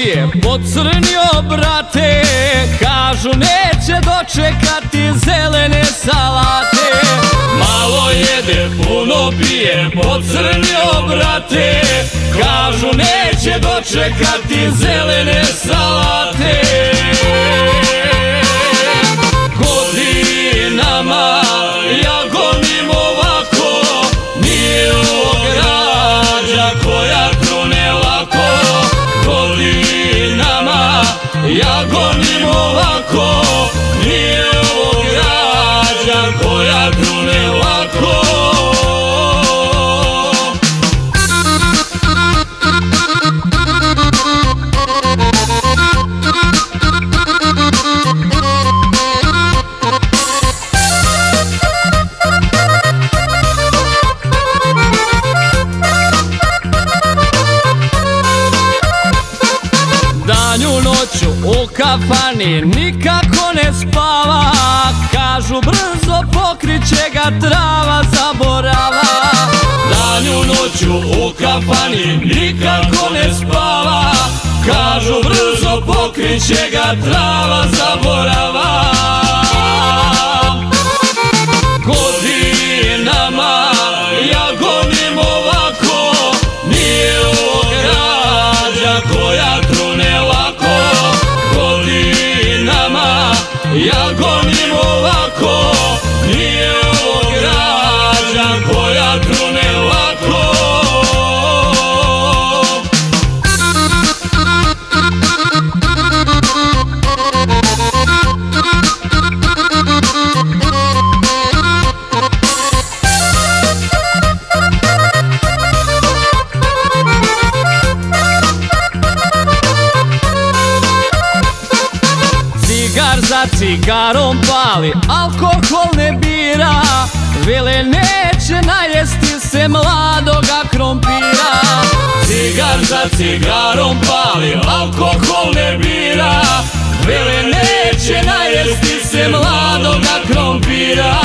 pije, pocrnio brate. Kažu neće dočekati zelene salate. Malo jede, puno pije, pocrnio brate. Kažu neće dočekati zelene salate. Godinama ja gonim ovako, milog rađa koja krune lako. Godinama ja gonim ovako, milog rađa koja krune lako. Danju noću u kafani nikako ne spava. Kažu brzo pokriće ga trava zaborava. Danju noću u kafani nikako ne spava. Kažu brzo pokriće ga trava zaborava. Godinama ja gonim ovako, milog rađa koja krune lako. Godinama ja gonim ovako, milog rađa koja krune lako. Cigar za cigarom pali, alkohol ne bira. Vele neće najesti se mladoga krompira. Cigar za cigarom pali, alkohol ne bira. Vele neće najesti se mladoga krompira.